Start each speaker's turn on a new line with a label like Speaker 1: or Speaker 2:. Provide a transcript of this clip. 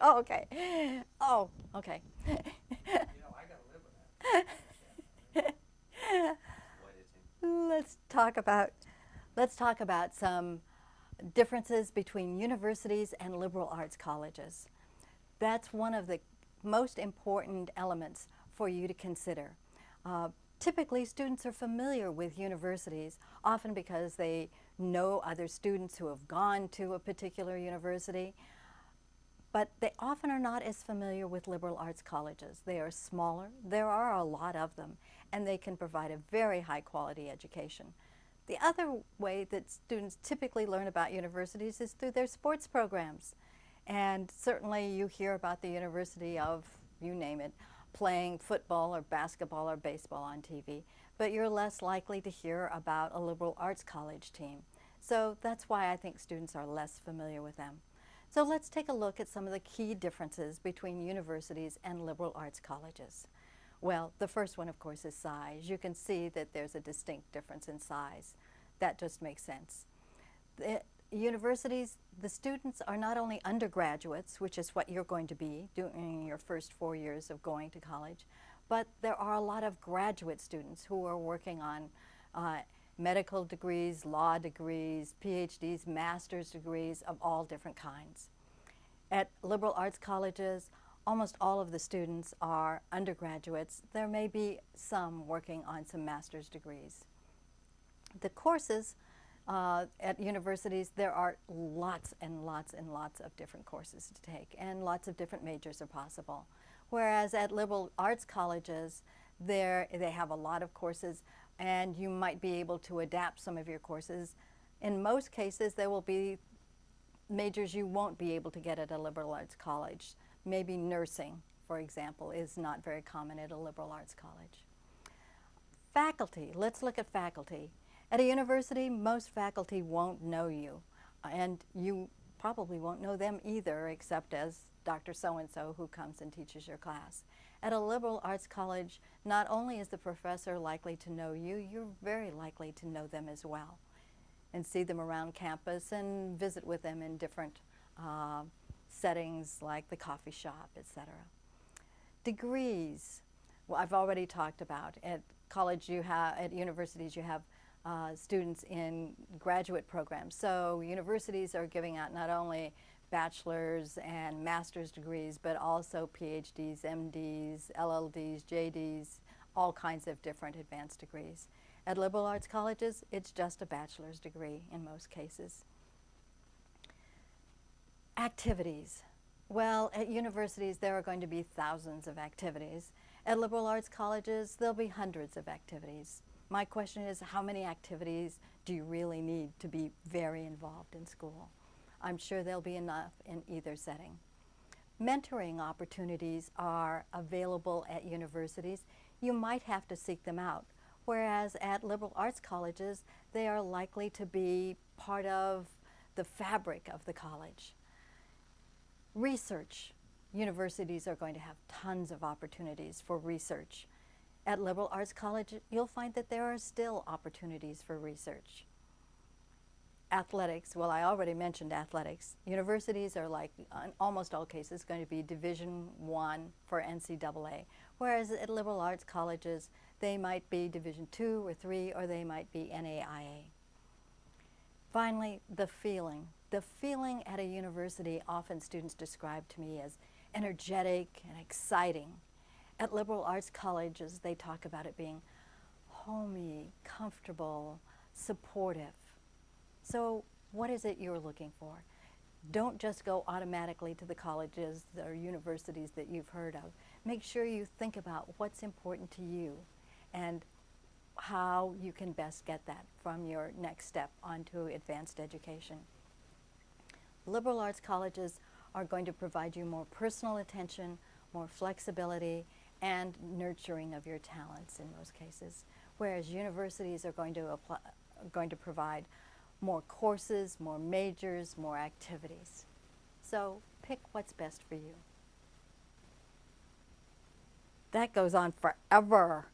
Speaker 1: Oh, okay. Oh, okay.
Speaker 2: You know, I gotta live with that. What is it?
Speaker 1: let's talk about let's talk about some differences between universities and liberal arts colleges. That's one of the most important elements for you to consider. Uh, Typically, students are familiar with universities, often because they know other students who have gone to a particular university, but they often are not as familiar with liberal arts colleges. They are smaller, there are a lot of them, and they can provide a very high quality education. The other way that students typically learn about universities is through their sports programs. And certainly you hear about the University of, you name it, playing football or basketball or baseball on TV, but you're less likely to hear about a liberal arts college team. So that's why I think students are less familiar with them. So let's take a look at some of the key differences between universities and liberal arts colleges. Well, the first one, of course, is size. You can see that there's a distinct difference in size. That just makes sense. The universities, the students are not only undergraduates, which is what you're going to be doing your first 4 years of going to college, but there are a lot of graduate students who are working on medical degrees, law degrees, PhDs, master's degrees of all different kinds. At liberal arts colleges, almost all of the students are undergraduates. There may be some working on some master's degrees. The courses at universities, there are lots and lots and lots of different courses to take, and lots of different majors are possible. Whereas at liberal arts colleges, they have a lot of courses, and you might be able to adapt some of your courses. In most cases, there will be majors you won't be able to get at a liberal arts college. Maybe nursing, for example, is not very common at a liberal arts college. Faculty, let's look at faculty. At a university, most faculty won't know you, and you probably won't know them either, except as Dr. So-and-so who comes and teaches your class. At a liberal arts college, not only is the professor likely to know you, you're very likely to know them as well, and see them around campus and visit with them in different settings like the coffee shop, etc. Degrees, well, I've already talked about. At college you have, at universities you have students in graduate programs. So universities are giving out not only bachelor's and master's degrees, but also PhDs, MDs, LLDs, JDs, all kinds of different advanced degrees. At liberal arts colleges, it's just a bachelor's degree in most cases. Activities. Well, at universities, there are going to be thousands of activities. At liberal arts colleges, there'll be hundreds of activities. My question is, how many activities do you really need to be very involved in school? I'm sure there'll be enough in either setting. Mentoring opportunities are available at universities. You might have to seek them out, whereas at liberal arts colleges, they are likely to be part of the fabric of the college. Research. Universities are going to have tons of opportunities for research. At liberal arts college, you'll find that there are still opportunities for research. Athletics, well, I already mentioned athletics. Universities are, like in almost all cases, going to be Division I for NCAA, whereas at liberal arts colleges, they might be Division II or III, or they might be NAIA. Finally, the feeling. The feeling at a university, often students describe to me as energetic and exciting. At liberal arts colleges, they talk about it being homey, comfortable, supportive. So what is it you're looking for? Don't just go automatically to the colleges or universities that you've heard of. Make sure you think about what's important to you and how you can best get that from your next step onto advanced education. Liberal arts colleges are going to provide you more personal attention, more flexibility, and nurturing of your talents in most cases, whereas universities are going to provide more courses, more majors, more activities. So pick what's best for you. That goes on forever.